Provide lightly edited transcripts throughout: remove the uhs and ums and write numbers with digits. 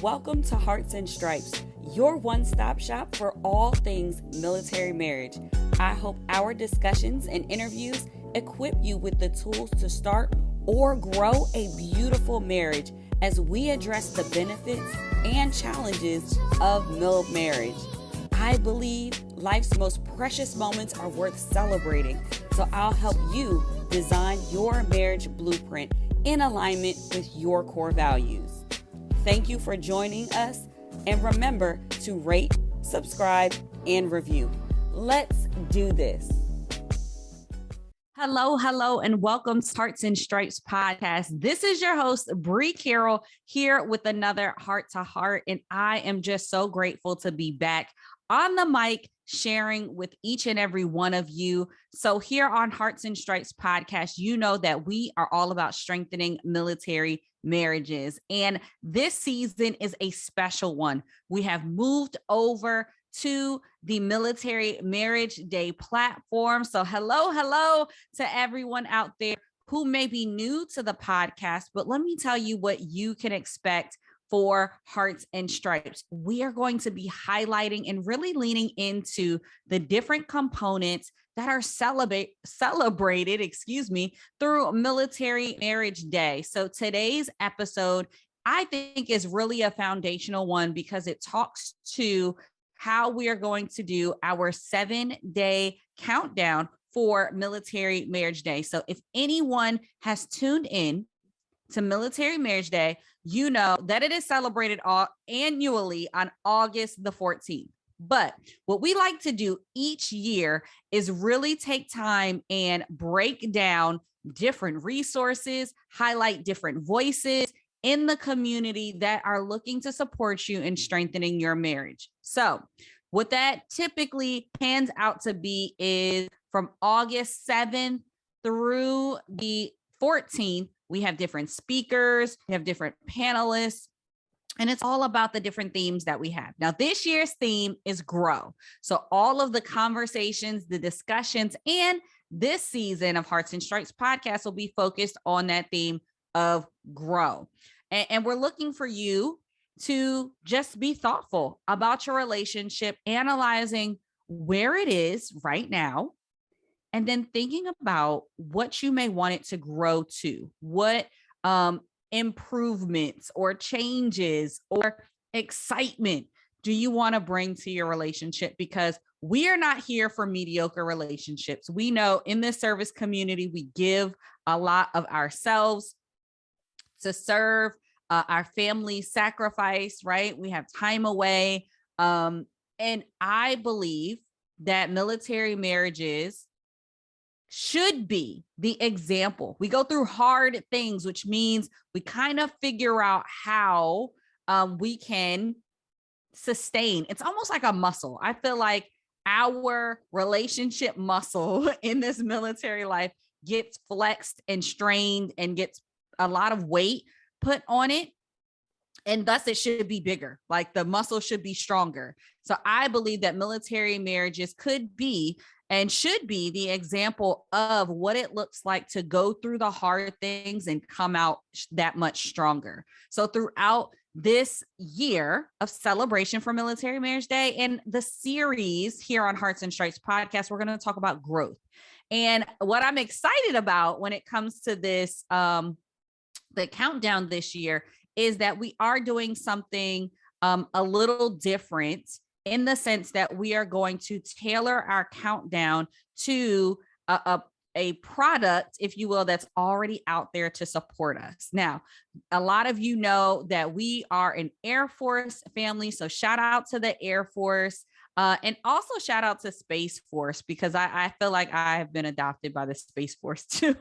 Welcome to Hearts and Stripes, your one-stop shop for all things military marriage. I hope our discussions and interviews equip you with the tools to start or grow a beautiful marriage as we address the benefits and challenges of MILF marriage. I believe life's most precious moments are worth celebrating, so I'll help you design your marriage blueprint in alignment with your core values. Thank you for joining us, and remember to rate, subscribe, and review. Let's do this. Hello, and welcome to Hearts and Stripes podcast. This is your host, Bree Carroll, here with another Heart to Heart, and I am just so grateful to be back on the mic, sharing with each and every one of you. So here on Hearts and Stripes podcast, you know that we are all about strengthening military marriages. And this season is a special one. We have moved over to the Military Marriage Day platform. So hello to everyone out there who may be new to the podcast, but let me tell you what you can expect for Hearts and Stripes. We are going to be highlighting and really leaning into the different components that are celebrated, through Military Marriage Day. So today's episode, I think, is really a foundational one because it talks to how we are going to do our 7-day countdown for Military Marriage Day. So if anyone has tuned in to Military Marriage Day, you know that it is celebrated annually on August the 14th. But what we like to do each year is really take time and break down different resources, highlight different voices in the community that are looking to support you in strengthening your marriage. So what that typically pans out to be is from August 7th through the 14th, we have different speakers, we have different panelists, and it's all about the different themes that we have. Now, this year's theme is grow. So all of the conversations, the discussions, and this season of Hearts and Stripes podcast will be focused on that theme of grow. And we're looking for you to just be thoughtful about your relationship, analyzing where it is right now, and then thinking about what you may want it to grow to, what improvements or changes or excitement do you want to bring to your relationship? Because we are not here for mediocre relationships. We know in this service community, we give a lot of ourselves to serve our family, sacrifice, right? We have time away. And I believe that military marriages should be the example. We go through hard things, which means we kind of figure out how we can sustain. It's almost like a muscle. I feel like our relationship muscle in this military life gets flexed and strained and gets a lot of weight put on it. And thus it should be bigger, like the muscle should be stronger. So I believe that military marriages could be and should be the example of what it looks like to go through the hard things and come out that much stronger. So throughout this year of celebration for Military Marriage Day and the series here on Hearts and Stripes podcast, we're going to talk about growth. And what I'm excited about when it comes to this, the countdown this year, is that we are doing something a little different in the sense that we are going to tailor our countdown to a product, if you will, that's already out there to support us. Now, a lot of you know that we are an Air Force family, so shout out to the Air Force. And also shout out to Space Force, because I feel like I have been adopted by the Space Force too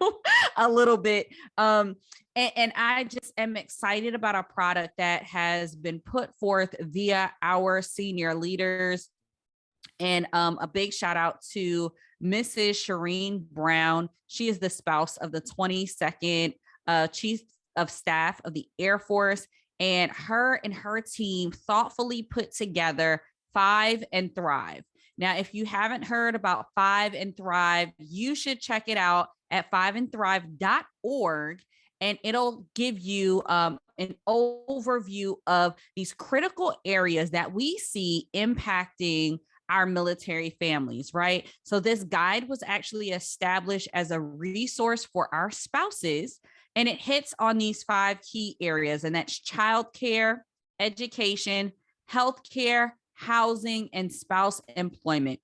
a little bit. And I just am excited about a product that has been put forth via our senior leaders. And a big shout out to Mrs. Shireen Brown. She is the spouse of the 22nd Chief of Staff of the Air Force. And her team thoughtfully put together 5 and Thrive. Now, if you haven't heard about 5 and Thrive, you should check it out at 5andthrive.org, and it'll give you an overview of these critical areas that we see impacting our military families, right? So this guide was actually established as a resource for our spouses, and it hits on these 5 key areas, and that's childcare, education, healthcare, housing, and spouse employment.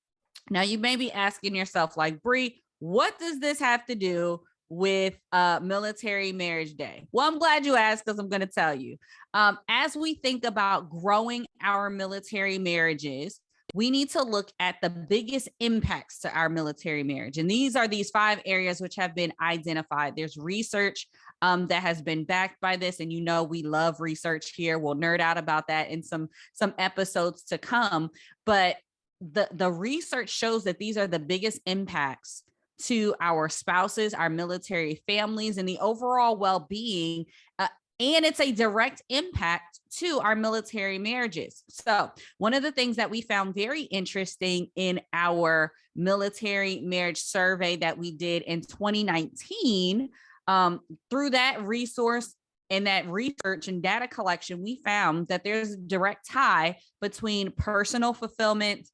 Now, you may be asking yourself, like, Bree, what does this have to do with Military Marriage Day? Well, I'm glad you asked, because I'm going to tell you. As we think about growing our military marriages, we need to look at the biggest impacts to our military marriage. And these are these 5 areas which have been identified. There's research that has been backed by this. And you know, we love research here. We'll nerd out about that in some episodes to come. But the research shows that these are the biggest impacts to our spouses, our military families, and the overall well-being. And it's a direct impact to our military marriages. So one of the things that we found very interesting in our military marriage survey that we did in 2019, through that resource and that research and data collection, we found that there's a direct tie between personal fulfillment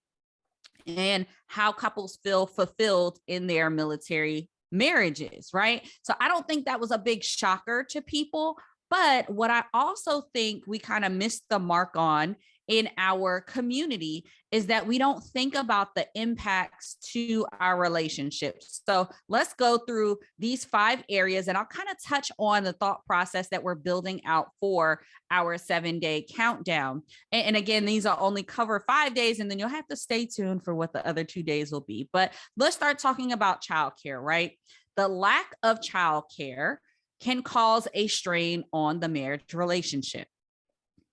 and how couples feel fulfilled in their military marriages, right? So I don't think that was a big shocker to people. But what I also think we kind of missed the mark on in our community is that we don't think about the impacts to our relationships. So let's go through these 5 areas, and I'll kind of touch on the thought process that we're building out for our 7-day countdown. And again, these will only cover 5 days, and then you'll have to stay tuned for what the other 2 days will be. But let's start talking about childcare, right? The lack of childcare can cause a strain on the marriage relationship.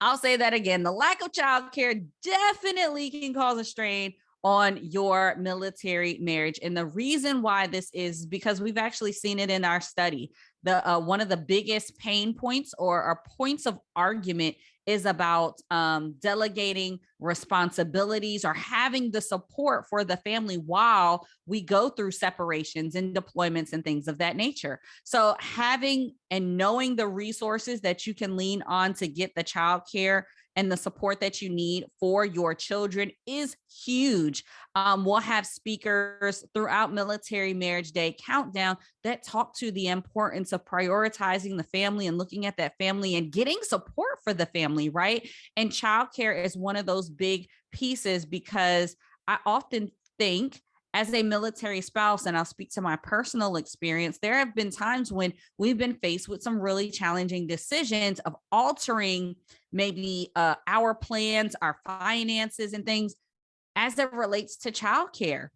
I'll say that again. The lack of childcare definitely can cause a strain on your military marriage. And the reason why this is because we've actually seen it in our study. One of the biggest pain points or points of argument is about delegating responsibilities or having the support for the family while we go through separations and deployments and things of that nature. So having and knowing the resources that you can lean on to get the childcare and the support that you need for your children is huge. We'll have speakers throughout Military Marriage Day Countdown that talk to the importance of prioritizing the family and looking at that family and getting support for the family, right? And childcare is one of those big pieces, because I often think, as a military spouse, and I'll speak to my personal experience, there have been times when we've been faced with some really challenging decisions of altering maybe our plans, our finances, and things as it relates to childcare.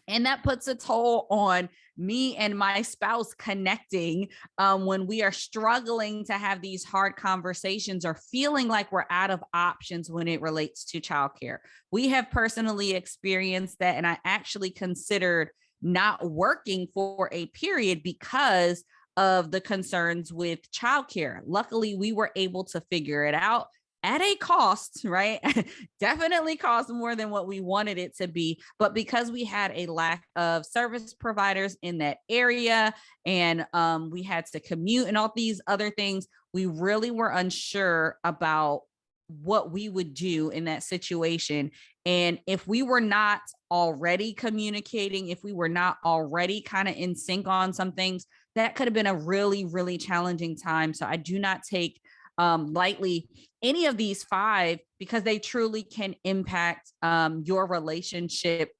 And that puts a toll on me and my spouse connecting when we are struggling to have these hard conversations or feeling like we're out of options when it relates to childcare. We have personally experienced that, and I actually considered not working for a period because of the concerns with childcare. Luckily, we were able to figure it out at a cost, right? Definitely cost more than what we wanted it to be. But because we had a lack of service providers in that area, and we had to commute and all these other things, we really were unsure about what we would do in that situation. And if we were not already communicating, if we were not already kind of in sync on some things, that could have been a really, really challenging time. So I do not take lightly any of these 5, because they truly can impact your relationship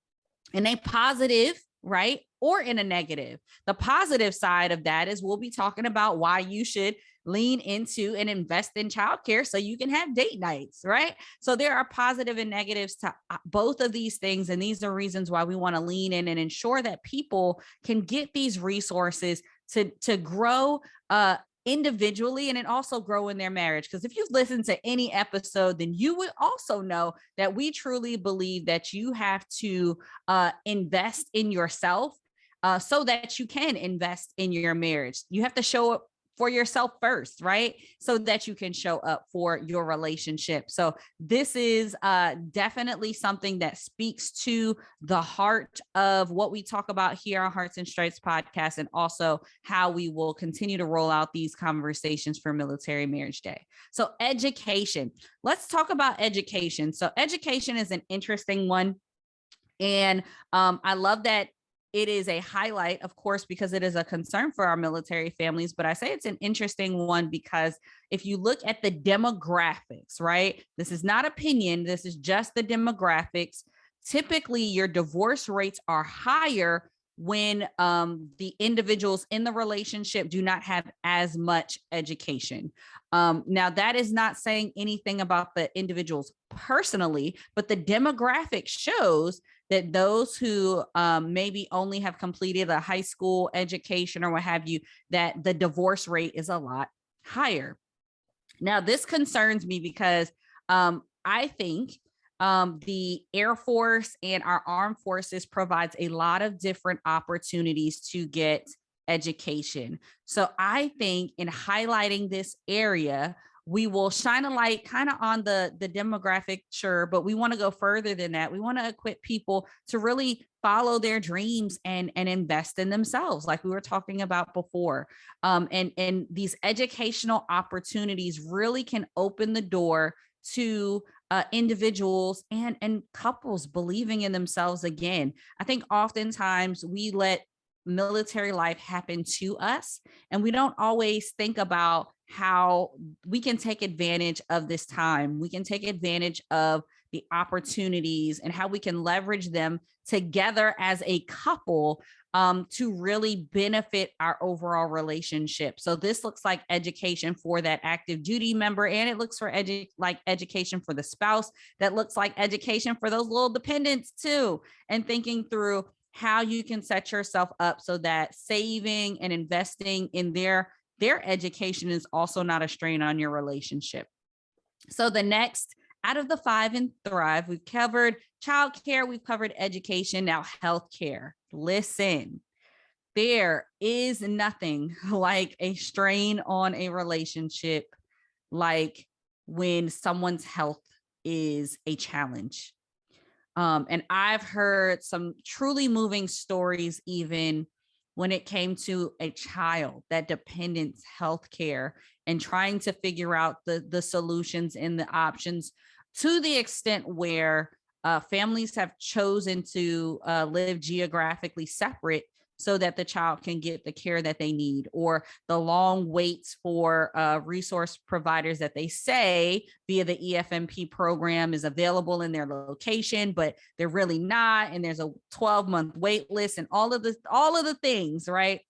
in a positive, right, or in a negative. The positive side of that is we'll be talking about why you should lean into and invest in childcare so you can have date nights, right? So there are positive and negatives to both of these things. And these are reasons why we want to lean in and ensure that people can get these resources to grow individually, and then also grow in their marriage. Because if you've listened to any episode, then you would also know that we truly believe that you have to invest in yourself so that you can invest in your marriage. You have to show up for yourself first, right? So that you can show up for your relationship. So this is definitely something that speaks to the heart of what we talk about here on Hearts and Stripes podcast, and also how we will continue to roll out these conversations for Military Marriage Day. So education, let's talk about education. So education is an interesting one. And I love that it is a highlight, of course, because it is a concern for our military families. But I say it's an interesting one because if you look at the demographics, right? This is not opinion. This is just the demographics. Typically, your divorce rates are higher when the individuals in the relationship do not have as much education. Now, that is not saying anything about the individuals personally, but the demographic shows that those who maybe only have completed a high school education or what have you, that the divorce rate is a lot higher. Now, this concerns me because I think the Air Force and our armed forces provides a lot of different opportunities to get education. So I think in highlighting this area, we will shine a light kind of on the demographic, sure, but we want to go further than that. We want to equip people to really follow their dreams and invest in themselves, like we were talking about before. And these educational opportunities really can open the door to individuals and couples believing in themselves again. I think oftentimes we let military life happen to us, and we don't always think about how we can take advantage of this time. We can take advantage of the opportunities and how we can leverage them together as a couple to really benefit our overall relationship. So this looks like education for that active duty member, and it looks for education for the spouse. That looks like education for those little dependents too, and thinking through how you can set yourself up so that saving and investing in their education is also not a strain on your relationship. So the next out of the 5 in Thrive, we've covered childcare, we've covered education, now healthcare. Listen, there is nothing like a strain on a relationship like when someone's health is a challenge. And I've heard some truly moving stories, even when it came to a child, that dependence healthcare, and trying to figure out the solutions and the options, to the extent where families have chosen to live geographically separate so that the child can get the care that they need, or the long waits for resource providers that they say via the EFMP program is available in their location, but they're really not. And there's a 12-month wait list and all of the things, right?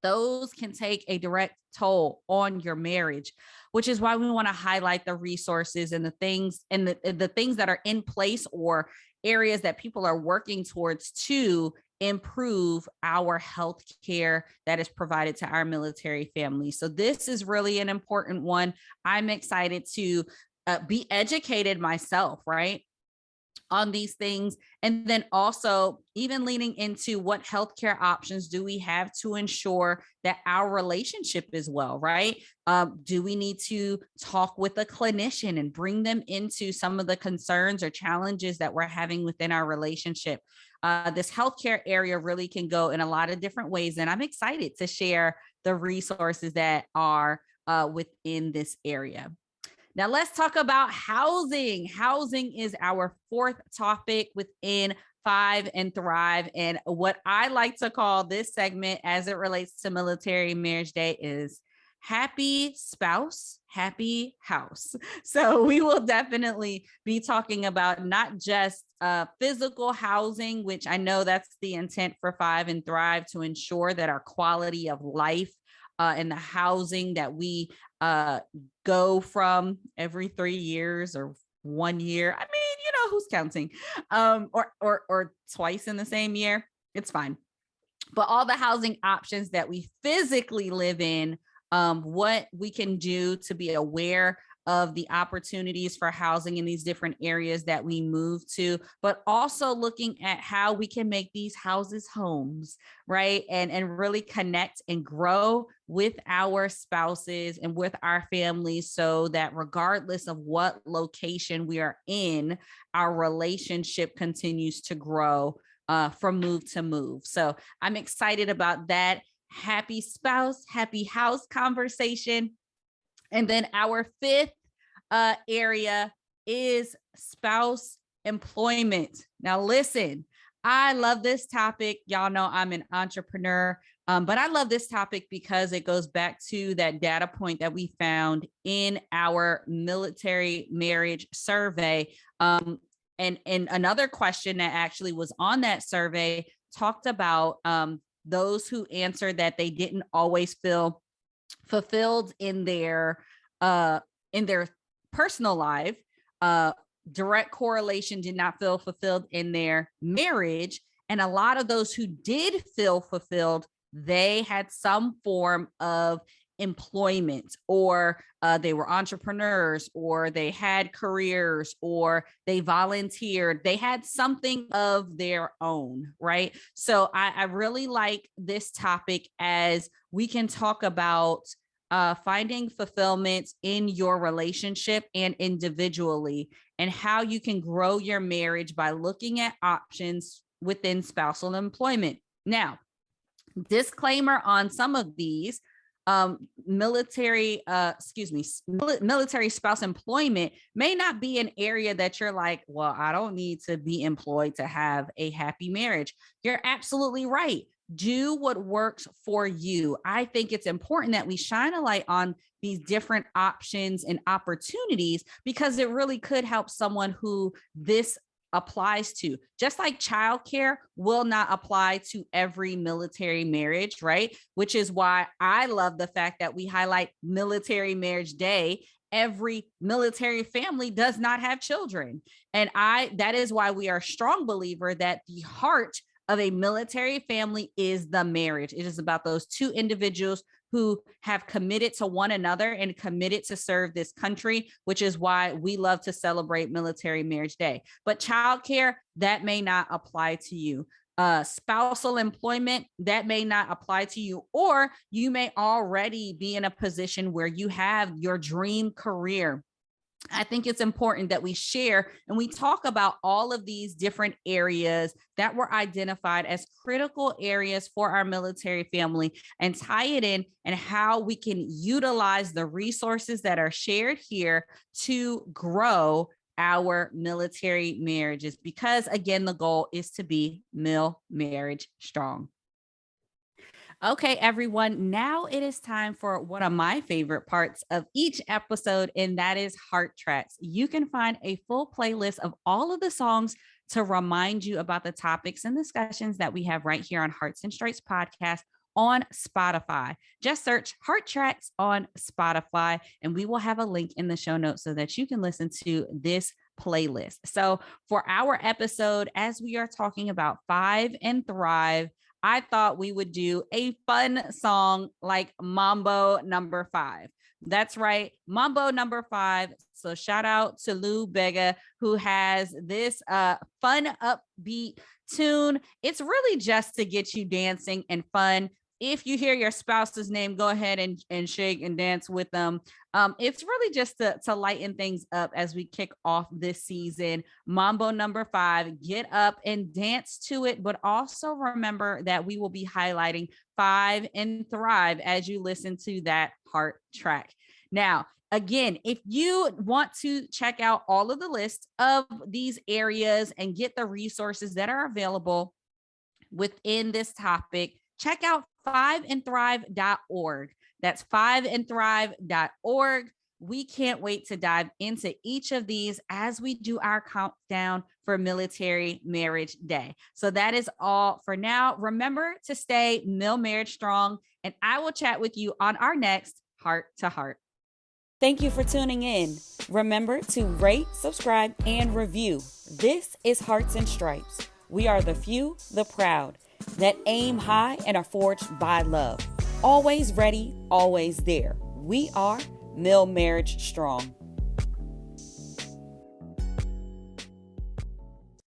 Those can take a direct toll on your marriage, which is why we want to highlight the resources and the things and the things that are in place, or areas that people are working towards to improve our health care that is provided to our military families. So this is really an important one. I'm excited to be educated myself, right, on these things. And then also even leaning into what healthcare options do we have to ensure that our relationship is well, right? Do we need to talk with a clinician and bring them into some of the concerns or challenges that we're having within our relationship? This healthcare area really can go in a lot of different ways. And I'm excited to share the resources that are within this area. Now let's talk about housing. Housing is our 4th topic within 5 and Thrive. And what I like to call this segment as it relates to Military Marriage Day is Happy Spouse, Happy House. So we will definitely be talking about not just physical housing, which I know that's the intent for 5 and Thrive, to ensure that our quality of life and the housing that we go from every 3 years or 1 year. I mean, you know, who's counting? Or twice in the same year. It's fine. But all the housing options that we physically live in, what we can do to be aware of the opportunities for housing in these different areas that we move to, but also looking at how we can make these houses homes, right? And really connect and grow with our spouses and with our families, so that regardless of what location we are in, our relationship continues to grow from move to move. So I'm excited about that. Happy spouse, happy house conversation. And then our fifth area is spouse employment. Now, listen, I love this topic. Y'all know I'm an entrepreneur, but I love this topic because it goes back to that data point that we found in our military marriage survey. And another question that actually was on that survey talked about those who answered that they didn't always feel fulfilled in their personal life. Direct correlation, did not feel fulfilled in their marriage. And a lot of those who did feel fulfilled, they had some form of employment, or they were entrepreneurs, or they had careers, or they volunteered. They had something of their own, right? So I really like this topic, as we can talk about finding fulfillment in your relationship and individually, and how you can grow your marriage by looking at options within spousal employment. Now, disclaimer on some of these, military spouse employment may not be an area that you're like, well, I don't need to be employed to have a happy marriage. You're absolutely right. Do what works for you. I think it's important that we shine a light on these different options and opportunities, because it really could help someone who this applies to. Just like childcare will not apply to every military marriage, right? Which is why I love the fact that we highlight Military Marriage Day. Every military family does not have children. And that is why we are a strong believer that the heart of a military family is the marriage. It is about those two individuals who have committed to one another and committed to serve this country, which is why we love to celebrate Military Marriage Day. But childcare, that may not apply to you. Spousal employment, that may not apply to you, or you may already be in a position where you have your dream career. I think it's important that we share and we talk about all of these different areas that were identified as critical areas for our military family, and tie it in and how we can utilize the resources that are shared here to grow our military marriages. Because again, the goal is to be mil marriage strong. Okay, everyone, now it is time for one of my favorite parts of each episode, and that is Heart Tracks. You can find a full playlist of all of the songs to remind you about the topics and discussions that we have right here on Hearts and Stripes podcast on Spotify. Just search Heart Tracks on Spotify, and we will have a link in the show notes so that you can listen to this playlist. So for our episode, as we are talking about Five and Thrive, I thought we would do a fun song like Mambo number 5. That's right, Mambo number 5. So shout out to Bega, who has this fun upbeat tune. It's really just to get you dancing and fun. If you hear your spouse's name, go ahead and shake and dance with them. It's really just to lighten things up as we kick off this season. Mambo number 5, get up and dance to it, but also remember that we will be highlighting Five and Thrive as you listen to that heart track. Now, again, if you want to check out all of the lists of these areas and get the resources that are available within this topic, check out fiveandthrive.org. That's fiveandthrive.org. We can't wait to dive into each of these as we do our countdown for Military Marriage Day. So that is all for now. Remember to stay mil marriage strong, and I will chat with you on our next Heart to Heart. Thank you for tuning in. Remember to rate, subscribe, and review. This is Hearts and Stripes. We are the few, the proud, that aim high and are forged by love. Always ready, always there. We are mil marriage strong.